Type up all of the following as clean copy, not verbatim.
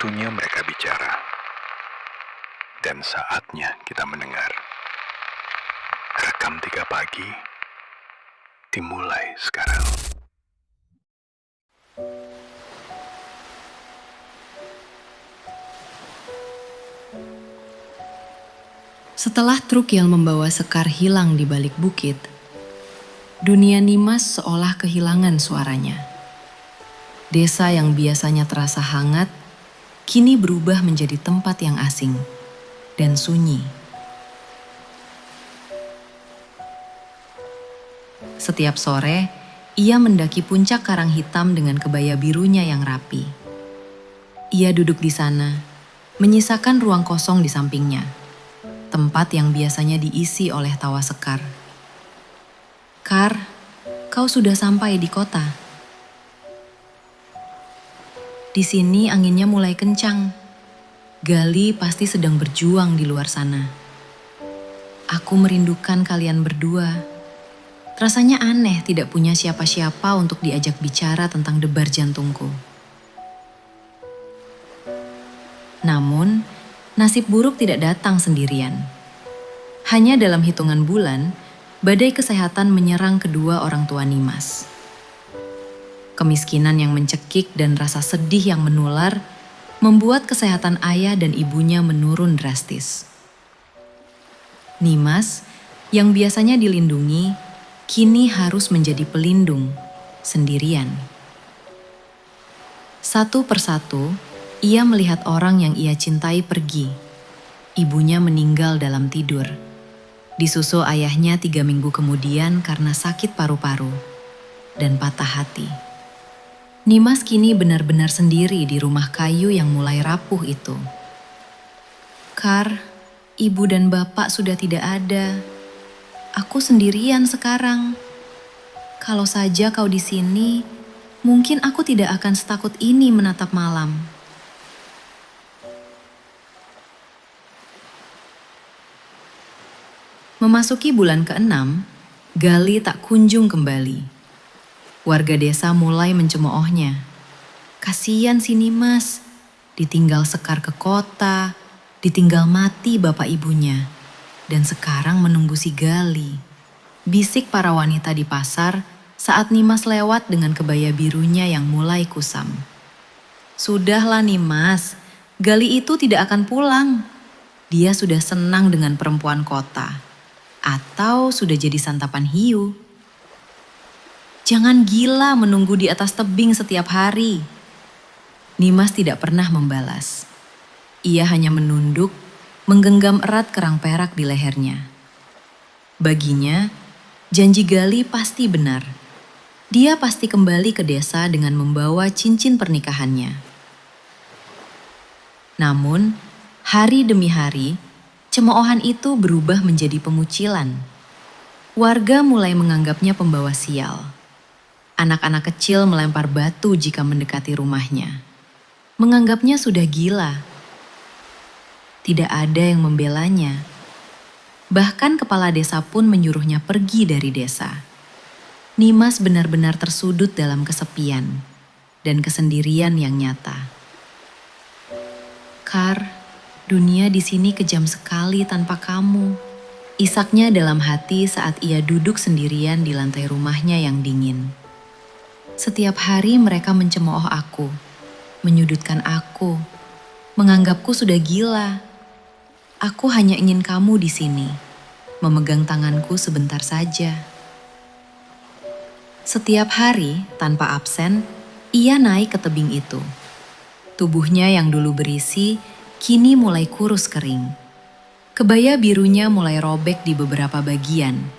Waktunya mereka bicara, dan saatnya kita mendengar. Rekam 3 pagi, dimulai sekarang. Setelah truk yang membawa Sekar hilang di balik bukit, dunia Nimas seolah kehilangan suaranya. Desa yang biasanya terasa hangat, kini berubah menjadi tempat yang asing dan sunyi. Setiap sore, ia mendaki puncak karang hitam dengan kebaya birunya yang rapi. Ia duduk di sana, menyisakan ruang kosong di sampingnya, tempat yang biasanya diisi oleh tawa Sekar. "Kar, kau sudah sampai di kota." Di sini anginnya mulai kencang. Gali pasti sedang berjuang di luar sana. Aku merindukan kalian berdua. Rasanya aneh tidak punya siapa-siapa untuk diajak bicara tentang debar jantungku. Namun, nasib buruk tidak datang sendirian. Hanya dalam hitungan bulan, badai kesehatan menyerang kedua orang tua Nimas. Kemiskinan yang mencekik dan rasa sedih yang menular membuat kesehatan ayah dan ibunya menurun drastis. Nimas, yang biasanya dilindungi, kini harus menjadi pelindung, sendirian. Satu persatu, ia melihat orang yang ia cintai pergi. Ibunya meninggal dalam tidur. Disusul ayahnya 3 minggu kemudian karena sakit paru-paru dan patah hati. Nimas kini benar-benar sendiri di rumah kayu yang mulai rapuh itu. "Kar, ibu dan bapak sudah tidak ada. Aku sendirian sekarang. Kalau saja kau di sini, mungkin aku tidak akan setakut ini menatap malam." Memasuki bulan ke-6, Gali tak kunjung kembali. Warga desa mulai mencemoohnya. "Kasian si Nimas, ditinggal Sekar ke kota, ditinggal mati bapak ibunya, dan sekarang menunggu si Gali." Bisik para wanita di pasar saat Nimas lewat dengan kebaya birunya yang mulai kusam. "Sudahlah Nimas, Gali itu tidak akan pulang. Dia sudah senang dengan perempuan kota. Atau sudah jadi santapan hiu. Jangan gila menunggu di atas tebing setiap hari." Nimas tidak pernah membalas. Ia hanya menunduk, menggenggam erat kerang perak di lehernya. Baginya, janji Gali pasti benar. Dia pasti kembali ke desa dengan membawa cincin pernikahannya. Namun, hari demi hari, cemoohan itu berubah menjadi pemucilan. Warga mulai menganggapnya pembawa sial. Anak-anak kecil melempar batu jika mendekati rumahnya. Menganggapnya sudah gila. Tidak ada yang membelanya. Bahkan kepala desa pun menyuruhnya pergi dari desa. Nimas benar-benar tersudut dalam kesepian dan kesendirian yang nyata. "Kar, dunia di sini kejam sekali tanpa kamu." Isaknya dalam hati saat ia duduk sendirian di lantai rumahnya yang dingin. "Setiap hari mereka mencemooh aku, menyudutkan aku, menganggapku sudah gila. Aku hanya ingin kamu di sini, memegang tanganku sebentar saja." Setiap hari, tanpa absen, ia naik ke tebing itu. Tubuhnya yang dulu berisi, kini mulai kurus kering. Kebaya birunya mulai robek di beberapa bagian.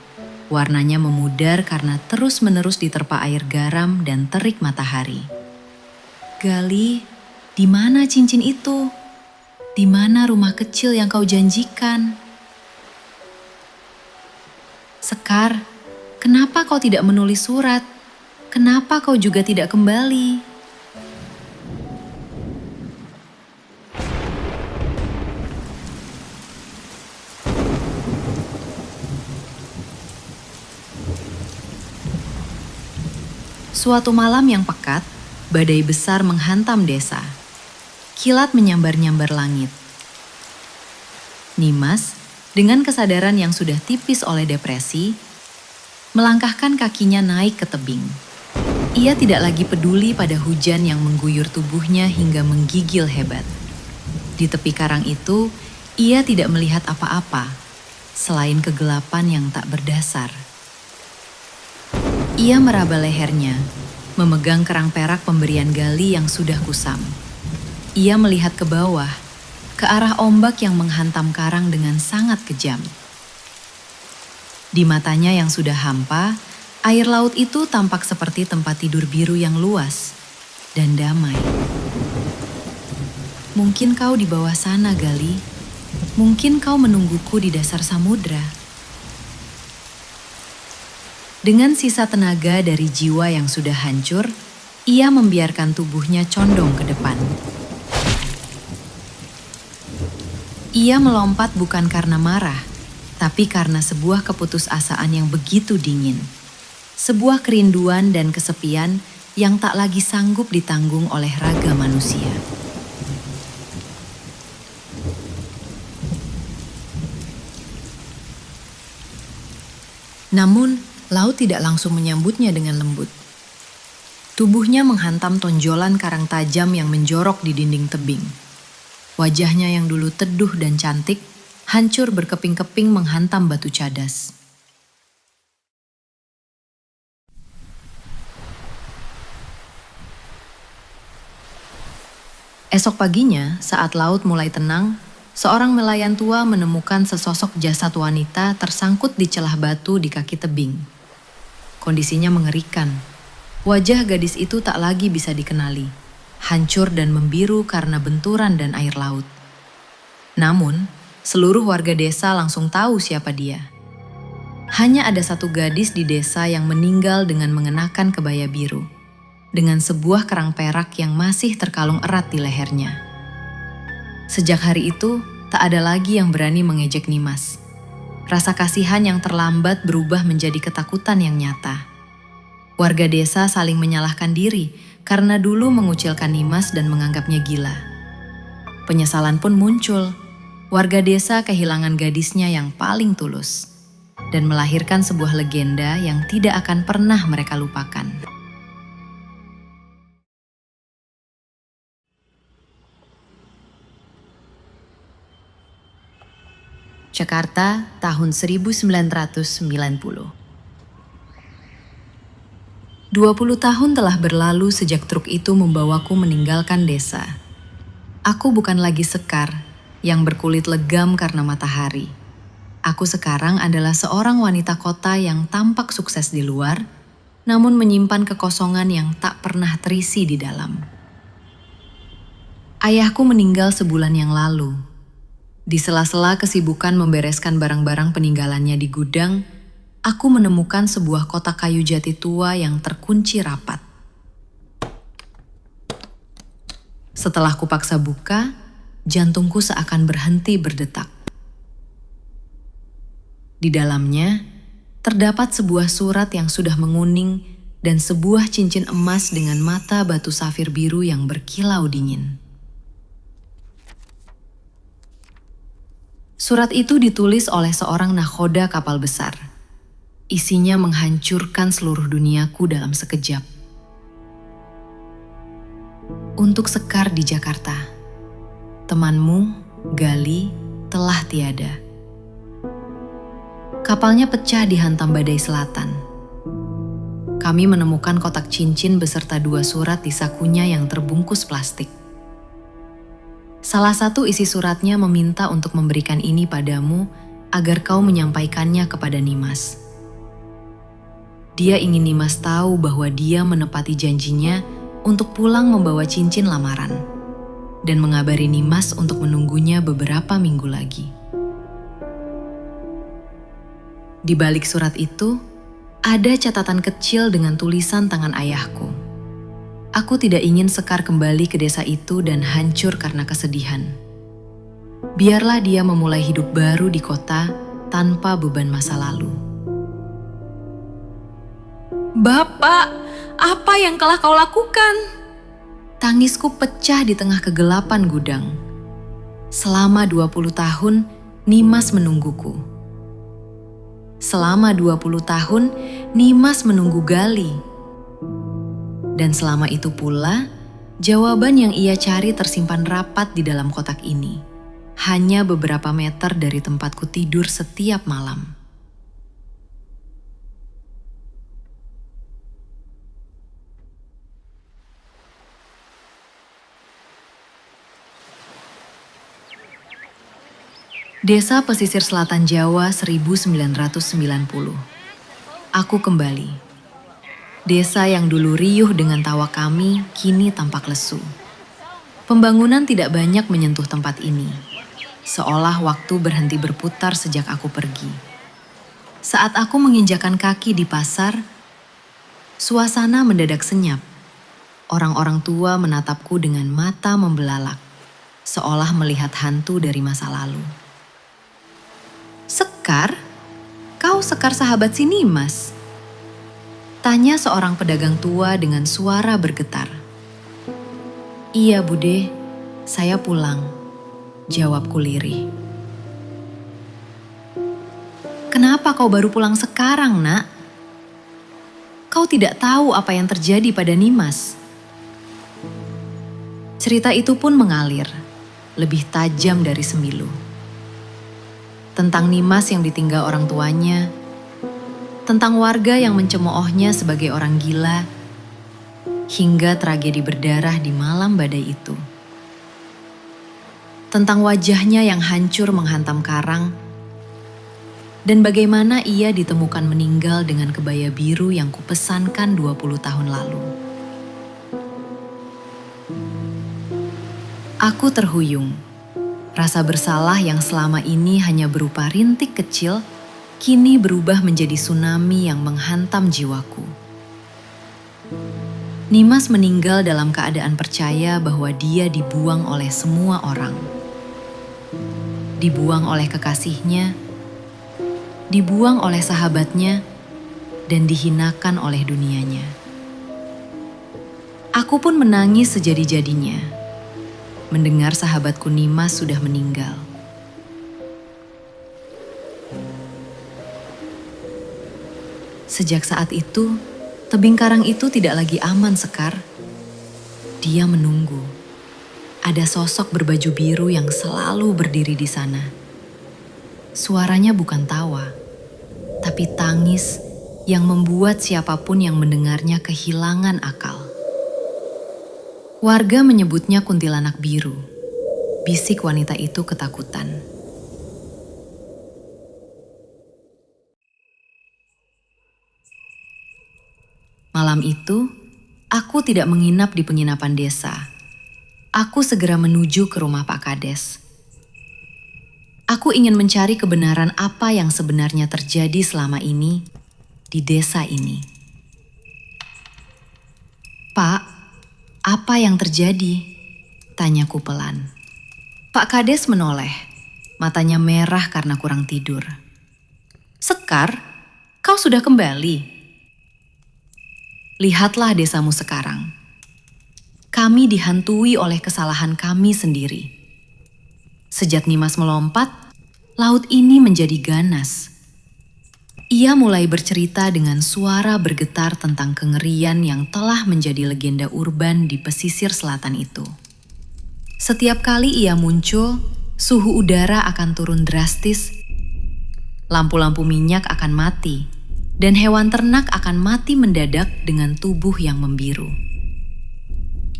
Warnanya memudar karena terus-menerus diterpa air garam dan terik matahari. "Gali, di mana cincin itu? Di mana rumah kecil yang kau janjikan?" "Sekar, kenapa kau tidak menulis surat? Kenapa kau juga tidak kembali?" Suatu malam yang pekat, badai besar menghantam desa. Kilat menyambar-nyambar langit. Nimas, dengan kesadaran yang sudah tipis oleh depresi, melangkahkan kakinya naik ke tebing. Ia tidak lagi peduli pada hujan yang mengguyur tubuhnya hingga menggigil hebat. Di tepi karang itu, ia tidak melihat apa-apa, selain kegelapan yang tak berdasar. Ia meraba lehernya, memegang kerang perak pemberian Gali yang sudah kusam. Ia melihat ke bawah, ke arah ombak yang menghantam karang dengan sangat kejam. Di matanya yang sudah hampa, air laut itu tampak seperti tempat tidur biru yang luas dan damai. Mungkin kau di bawah sana, Gali. Mungkin kau menungguku di dasar samudra. Dengan sisa tenaga dari jiwa yang sudah hancur, ia membiarkan tubuhnya condong ke depan. Ia melompat bukan karena marah, tapi karena sebuah keputusasaan yang begitu dingin. Sebuah kerinduan dan kesepian yang tak lagi sanggup ditanggung oleh raga manusia. Namun, laut tidak langsung menyambutnya dengan lembut. Tubuhnya menghantam tonjolan karang tajam yang menjorok di dinding tebing. Wajahnya yang dulu teduh dan cantik, hancur berkeping-keping menghantam batu cadas. Esok paginya, saat laut mulai tenang, seorang nelayan tua menemukan sesosok jasad wanita tersangkut di celah batu di kaki tebing. Kondisinya mengerikan. Wajah gadis itu tak lagi bisa dikenali, hancur dan membiru karena benturan dan air laut. Namun, seluruh warga desa langsung tahu siapa dia. Hanya ada satu gadis di desa yang meninggal dengan mengenakan kebaya biru, dengan sebuah kerang perak yang masih terkalung erat di lehernya. Sejak hari itu, tak ada lagi yang berani mengejek Nimas. Rasa kasihan yang terlambat berubah menjadi ketakutan yang nyata. Warga desa saling menyalahkan diri karena dulu mengucilkan Nimas dan menganggapnya gila. Penyesalan pun muncul. Warga desa kehilangan gadisnya yang paling tulus dan melahirkan sebuah legenda yang tidak akan pernah mereka lupakan. Jakarta, tahun 1990. 20 tahun telah berlalu sejak truk itu membawaku meninggalkan desa. Aku bukan lagi Sekar yang berkulit legam karena matahari. Aku sekarang adalah seorang wanita kota yang tampak sukses di luar, namun menyimpan kekosongan yang tak pernah terisi di dalam. Ayahku meninggal sebulan yang lalu. Di sela-sela kesibukan membereskan barang-barang peninggalannya di gudang, aku menemukan sebuah kotak kayu jati tua yang terkunci rapat. Setelah kupaksa buka, jantungku seakan berhenti berdetak. Di dalamnya, terdapat sebuah surat yang sudah menguning dan sebuah cincin emas dengan mata batu safir biru yang berkilau dingin. Surat itu ditulis oleh seorang nakhoda kapal besar. Isinya menghancurkan seluruh duniaku dalam sekejap. Untuk Sekar di Jakarta, temanmu, Gali, telah tiada. Kapalnya pecah dihantam badai selatan. Kami menemukan kotak cincin beserta 2 surat di sakunya yang terbungkus plastik. Salah satu isi suratnya meminta untuk memberikan ini padamu agar kau menyampaikannya kepada Nimas. Dia ingin Nimas tahu bahwa dia menepati janjinya untuk pulang membawa cincin lamaran dan mengabari Nimas untuk menunggunya beberapa minggu lagi. Di balik surat itu, ada catatan kecil dengan tulisan tangan ayahku. Aku tidak ingin Sekar kembali ke desa itu dan hancur karena kesedihan. Biarlah dia memulai hidup baru di kota tanpa beban masa lalu. Bapak, apa yang telah kau lakukan? Tangisku pecah di tengah kegelapan gudang. Selama 20 tahun, Nimas menungguku. Selama 20 tahun, Nimas menunggu Gali. Dan selama itu pula, jawaban yang ia cari tersimpan rapat di dalam kotak ini. Hanya beberapa meter dari tempatku tidur setiap malam. Desa Pesisir Selatan Jawa 1990. Aku kembali. Desa yang dulu riuh dengan tawa kami kini tampak lesu. Pembangunan tidak banyak menyentuh tempat ini. Seolah waktu berhenti berputar sejak aku pergi. Saat aku menginjakan kaki di pasar, suasana mendadak senyap. Orang-orang tua menatapku dengan mata membelalak, seolah melihat hantu dari masa lalu. "Sekar? Kau Sekar sahabat si Nimas?" tanya seorang pedagang tua dengan suara bergetar. "Iya Bude, saya pulang," jawabku lirih. "Kenapa kau baru pulang sekarang, Nak? Kau tidak tahu apa yang terjadi pada Nimas?" Cerita itu pun mengalir, lebih tajam dari sembilu. Tentang Nimas yang ditinggal orang tuanya, tentang warga yang mencemoohnya sebagai orang gila, hingga tragedi berdarah di malam badai itu. Tentang wajahnya yang hancur menghantam karang, dan bagaimana ia ditemukan meninggal dengan kebaya biru yang kupesankan 20 tahun lalu. Aku terhuyung. Rasa bersalah yang selama ini hanya berupa rintik kecil, kini berubah menjadi tsunami yang menghantam jiwaku. Nimas meninggal dalam keadaan percaya bahwa dia dibuang oleh semua orang. Dibuang oleh kekasihnya, dibuang oleh sahabatnya, dan dihinakan oleh dunianya. Aku pun menangis sejadi-jadinya mendengar sahabatku Nimas sudah meninggal. Sejak saat itu, tebing karang itu tidak lagi aman, Sekar. Dia menunggu. Ada sosok berbaju biru yang selalu berdiri di sana. Suaranya bukan tawa, tapi tangis yang membuat siapapun yang mendengarnya kehilangan akal. Warga menyebutnya kuntilanak biru. Bisik wanita itu ketakutan. Malam itu, aku tidak menginap di penginapan desa. Aku segera menuju ke rumah Pak Kades. Aku ingin mencari kebenaran apa yang sebenarnya terjadi selama ini di desa ini. "Pak, apa yang terjadi?" tanyaku pelan. Pak Kades menoleh, matanya merah karena kurang tidur. "Sekar, kau sudah kembali? Lihatlah desamu sekarang. Kami dihantui oleh kesalahan kami sendiri. Sejak Nimas melompat, laut ini menjadi ganas." Ia mulai bercerita dengan suara bergetar tentang kengerian yang telah menjadi legenda urban di pesisir selatan itu. Setiap kali ia muncul, suhu udara akan turun drastis, lampu-lampu minyak akan mati, dan hewan ternak akan mati mendadak dengan tubuh yang membiru.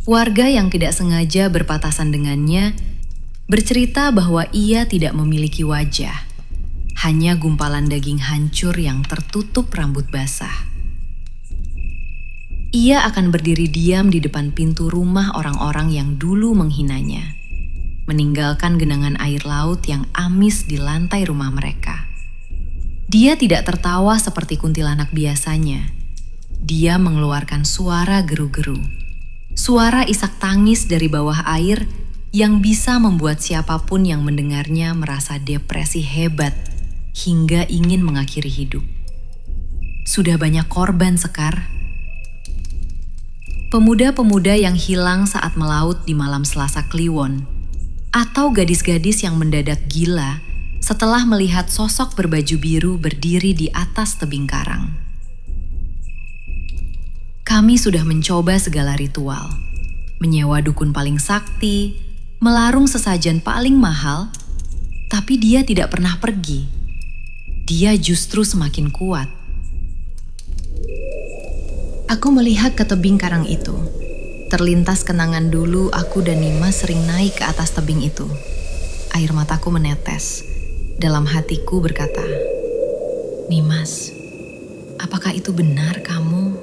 Warga yang tidak sengaja berpapasan dengannya bercerita bahwa ia tidak memiliki wajah. Hanya gumpalan daging hancur yang tertutup rambut basah. Ia akan berdiri diam di depan pintu rumah orang-orang yang dulu menghinanya, meninggalkan genangan air laut yang amis di lantai rumah mereka. Dia tidak tertawa seperti kuntilanak biasanya. Dia mengeluarkan suara geru-geru, suara isak tangis dari bawah air yang bisa membuat siapapun yang mendengarnya merasa depresi hebat hingga ingin mengakhiri hidup. Sudah banyak korban, Sekar. Pemuda-pemuda yang hilang saat melaut di malam Selasa Kliwon, atau gadis-gadis yang mendadak gila setelah melihat sosok berbaju biru berdiri di atas tebing karang. Kami sudah mencoba segala ritual, menyewa dukun paling sakti, melarung sesajen paling mahal, tapi dia tidak pernah pergi. Dia justru semakin kuat. Aku melihat ke tebing karang itu. Terlintas kenangan dulu aku dan Nimas sering naik ke atas tebing itu. Air mataku menetes. Dalam hatiku berkata, "Nimas, apakah itu benar kamu?"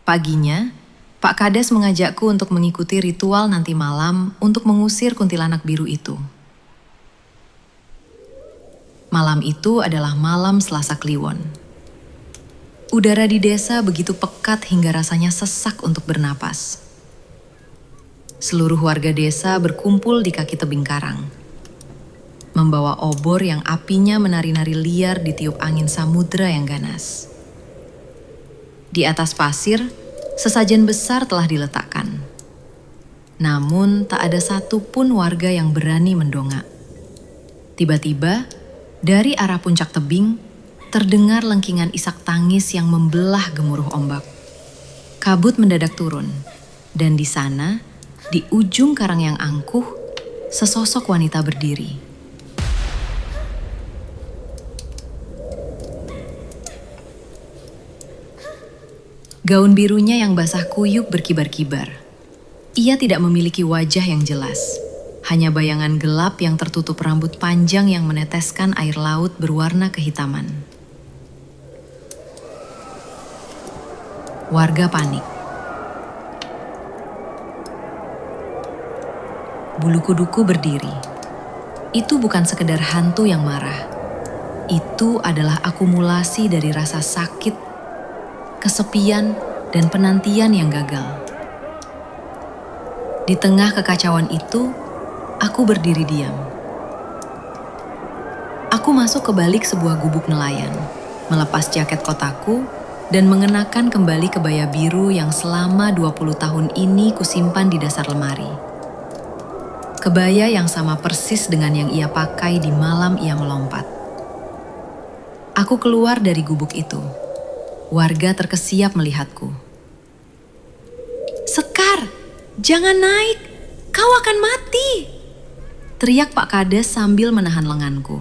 Paginya, Pak Kades mengajakku untuk mengikuti ritual nanti malam untuk mengusir kuntilanak biru itu. Malam itu adalah malam Selasa Kliwon. Udara di desa begitu pekat hingga rasanya sesak untuk bernapas. Seluruh warga desa berkumpul di kaki tebing karang, membawa obor yang apinya menari-nari liar ditiup angin samudera yang ganas. Di atas pasir, sesajen besar telah diletakkan. Namun tak ada satupun warga yang berani mendongak. Tiba-tiba, dari arah puncak tebing, terdengar lengkingan isak tangis yang membelah gemuruh ombak. Kabut mendadak turun, dan di sana, di ujung karang yang angkuh, sesosok wanita berdiri. Gaun birunya yang basah kuyup berkibar-kibar. Ia tidak memiliki wajah yang jelas. Hanya bayangan gelap yang tertutup rambut panjang yang meneteskan air laut berwarna kehitaman. Warga panik. Bulu kuduku berdiri. Itu bukan sekedar hantu yang marah. Itu adalah akumulasi dari rasa sakit, kesepian, dan penantian yang gagal. Di tengah kekacauan itu, aku berdiri diam. Aku masuk ke balik sebuah gubuk nelayan, melepas jaket kotaku, dan mengenakan kembali kebaya biru yang selama 20 tahun ini kusimpan di dasar lemari. Kebaya yang sama persis dengan yang ia pakai di malam ia melompat. Aku keluar dari gubuk itu. Warga terkesiap melihatku. "Sekar, jangan naik, kau akan mati!" teriak Pak Kades sambil menahan lenganku.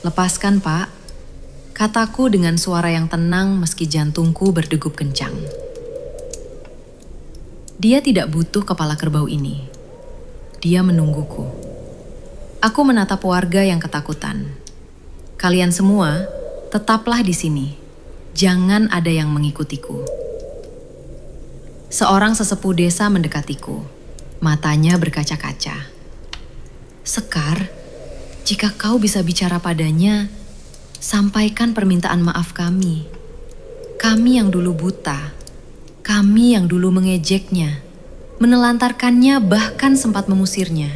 "Lepaskan, Pak," kataku dengan suara yang tenang meski jantungku berdegup kencang. Dia tidak butuh kepala kerbau ini. Dia menungguku. Aku menatap warga yang ketakutan. "Kalian semua, tetaplah di sini. Jangan ada yang mengikutiku." Seorang sesepuh desa mendekatiku. Matanya berkaca-kaca. "Sekar, jika kau bisa bicara padanya, sampaikan permintaan maaf kami. Kami yang dulu buta, kami yang dulu mengejeknya, menelantarkannya bahkan sempat mengusirnya.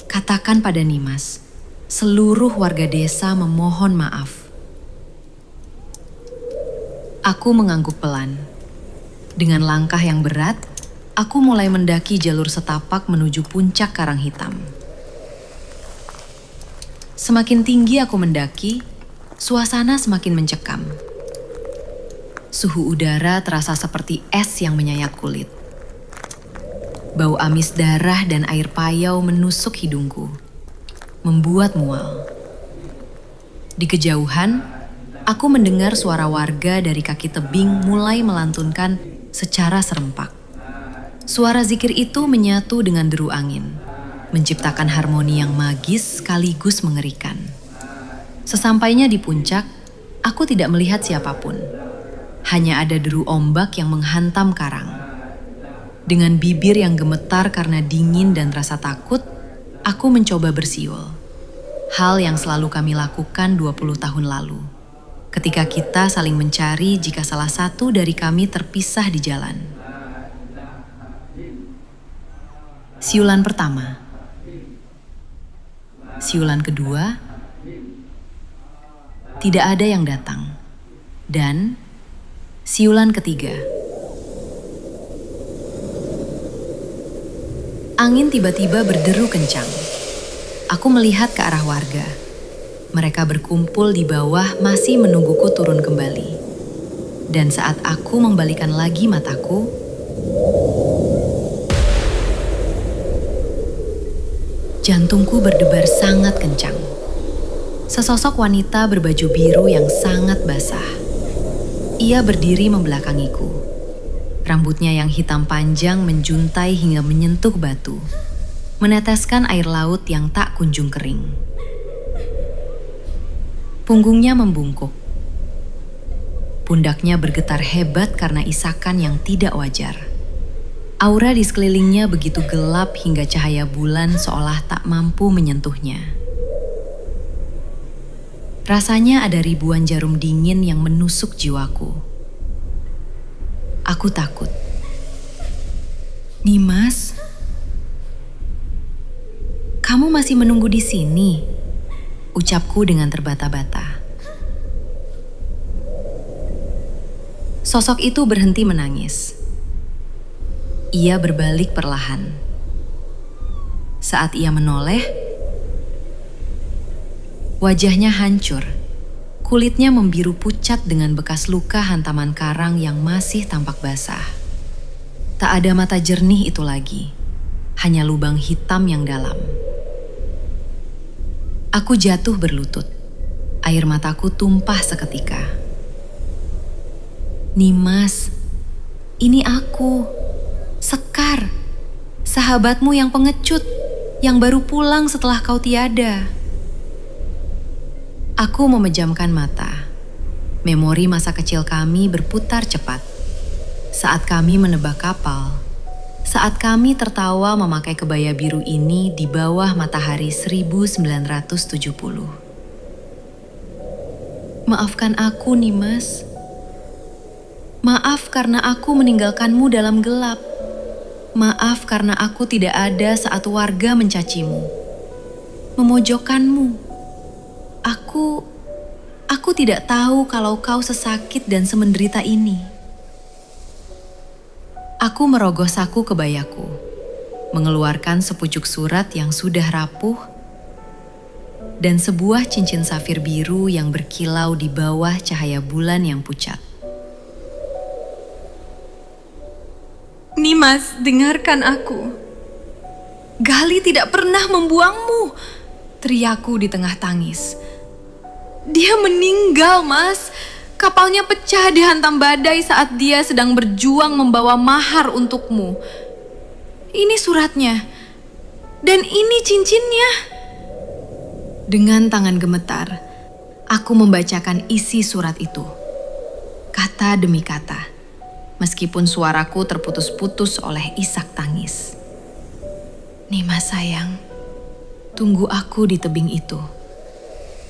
Katakan pada Nimas, seluruh warga desa memohon maaf." Aku mengangguk pelan. Dengan langkah yang berat, aku mulai mendaki jalur setapak menuju puncak karang hitam. Semakin tinggi aku mendaki, suasana semakin mencekam. Suhu udara terasa seperti es yang menyayat kulit. Bau amis darah dan air payau menusuk hidungku, membuat mual. Di kejauhan, aku mendengar suara warga dari kaki tebing mulai melantunkan secara serempak. Suara zikir itu menyatu dengan deru angin, menciptakan harmoni yang magis sekaligus mengerikan. Sesampainya di puncak, aku tidak melihat siapapun. Hanya ada deru ombak yang menghantam karang. Dengan bibir yang gemetar karena dingin dan rasa takut, aku mencoba bersiul. Hal yang selalu kami lakukan 20 tahun lalu. Ketika kita saling mencari jika salah satu dari kami terpisah di jalan. Siulan pertama. Siulan kedua, tidak ada yang datang. Dan siulan ketiga, angin tiba-tiba berderu kencang. Aku melihat ke arah warga. Mereka berkumpul di bawah masih menungguku turun kembali. Dan saat aku membalikan lagi mataku, jantungku berdebar sangat kencang. Sesosok wanita berbaju biru yang sangat basah. Ia berdiri membelakangiku. Rambutnya yang hitam panjang menjuntai hingga menyentuh batu, meneteskan air laut yang tak kunjung kering. Punggungnya membungkuk. Pundaknya bergetar hebat karena isakan yang tidak wajar. Aura di sekelilingnya begitu gelap hingga cahaya bulan seolah tak mampu menyentuhnya. Rasanya ada ribuan jarum dingin yang menusuk jiwaku. Aku takut. Nimas, kamu masih menunggu di sini? Ucapku dengan terbata-bata. Sosok itu berhenti menangis. Ia berbalik perlahan. Saat ia menoleh, wajahnya hancur. Kulitnya membiru pucat dengan bekas luka hantaman karang yang masih tampak basah. Tak ada mata jernih itu lagi, hanya lubang hitam yang dalam. Aku jatuh berlutut. Air mataku tumpah seketika. Nimas, ini aku, Sekar, sahabatmu yang pengecut, yang baru pulang setelah kau tiada. Aku memejamkan mata. Memori masa kecil kami berputar cepat. Saat kami menebak kapal, saat kami tertawa memakai kebaya biru ini di bawah matahari 1970. Maafkan aku, Nimas. Maaf karena aku meninggalkanmu dalam gelap. Maaf karena aku tidak ada saat warga mencacimu, memojokkanmu. Aku tidak tahu kalau kau sesakit dan semenderita ini. Aku merogoh saku kebayaku, mengeluarkan sepucuk surat yang sudah rapuh, dan sebuah cincin safir biru yang berkilau di bawah cahaya bulan yang pucat. Nimas, dengarkan aku. Gali tidak pernah membuangmu, teriakku di tengah tangis. Dia meninggal, Mas. Kapalnya pecah dihantam badai saat dia sedang berjuang membawa mahar untukmu. Ini suratnya. Dan ini cincinnya. Dengan tangan gemetar, aku membacakan isi surat itu. Kata demi kata. Meskipun suaraku terputus-putus oleh isak tangis. Nimas sayang, tunggu aku di tebing itu.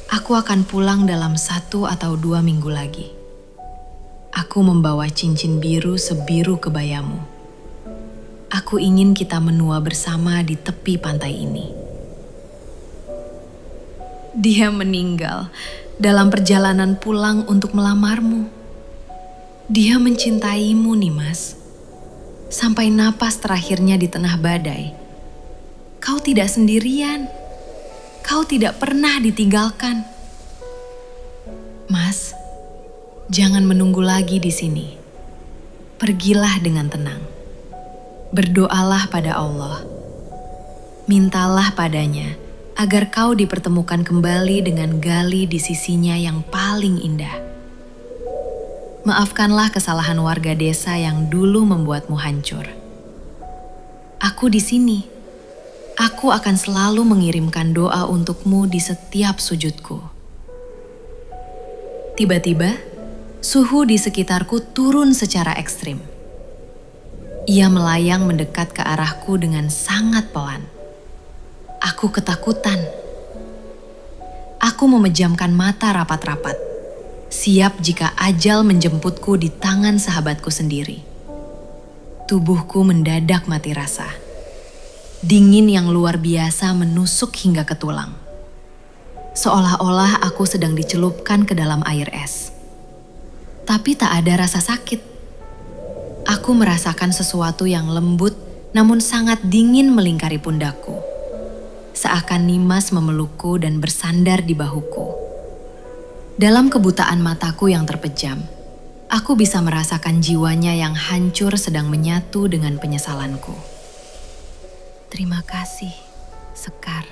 Aku akan pulang dalam 1 atau 2 minggu lagi. Aku membawa cincin biru sebiru kebayamu. Aku ingin kita menua bersama di tepi pantai ini. Dia meninggal dalam perjalanan pulang untuk melamarmu. Dia mencintaimu, Nimas. Sampai napas terakhirnya di tengah badai. Kau tidak sendirian. Kau tidak pernah ditinggalkan. Mas, jangan menunggu lagi di sini. Pergilah dengan tenang. Berdoalah pada Allah. Mintalah padanya agar kau dipertemukan kembali dengan Gali di sisinya yang paling indah. Maafkanlah kesalahan warga desa yang dulu membuatmu hancur. Aku di sini. Aku akan selalu mengirimkan doa untukmu di setiap sujudku. Tiba-tiba, suhu di sekitarku turun secara ekstrim. Ia melayang mendekat ke arahku dengan sangat pelan. Aku ketakutan. Aku memejamkan mata rapat-rapat, siap jika ajal menjemputku di tangan sahabatku sendiri. Tubuhku mendadak mati rasa. Dingin yang luar biasa menusuk hingga ke tulang. seolah-olah aku sedang dicelupkan ke dalam air es. Tapi tak ada rasa sakit. Aku merasakan sesuatu yang lembut namun sangat dingin melingkari pundakku. Seakan Nimas memelukku dan bersandar di bahuku. Dalam kebutaan mataku yang terpejam, aku bisa merasakan jiwanya yang hancur sedang menyatu dengan penyesalanku. Terima kasih, Sekar.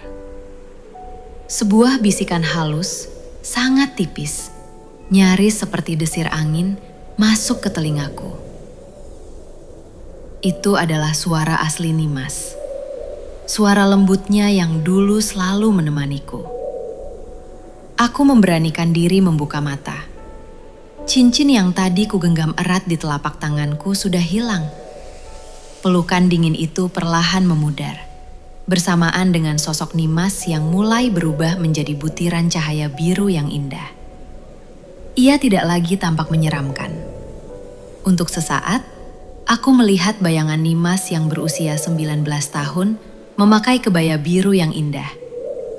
Sebuah bisikan halus, sangat tipis, nyaris seperti desir angin, masuk ke telingaku. Itu adalah suara asli Nimas. Suara lembutnya yang dulu selalu menemaniku. Aku memberanikan diri membuka mata. Cincin yang tadi kugenggam erat di telapak tanganku sudah hilang. Pelukan dingin itu perlahan memudar, bersamaan dengan sosok Nimas yang mulai berubah menjadi butiran cahaya biru yang indah. Ia tidak lagi tampak menyeramkan. Untuk sesaat, aku melihat bayangan Nimas yang berusia 19 tahun memakai kebaya biru yang indah,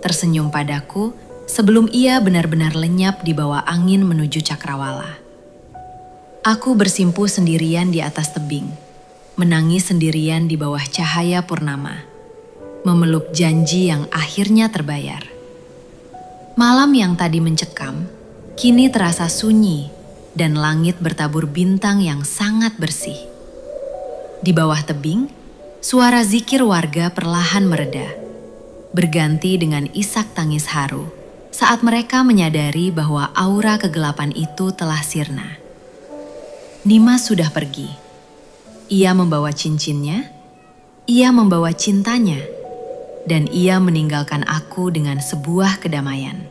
tersenyum padaku sebelum ia benar-benar lenyap di bawah angin menuju cakrawala. Aku bersimpuh sendirian di atas tebing, menangis sendirian di bawah cahaya purnama, memeluk janji yang akhirnya terbayar. Malam yang tadi mencekam, kini terasa sunyi dan langit bertabur bintang yang sangat bersih. Di bawah tebing, suara zikir warga perlahan mereda, berganti dengan isak tangis haru saat mereka menyadari bahwa aura kegelapan itu telah sirna. Nimas sudah pergi. Ia membawa cincinnya, ia membawa cintanya, dan ia meninggalkan aku dengan sebuah kedamaian.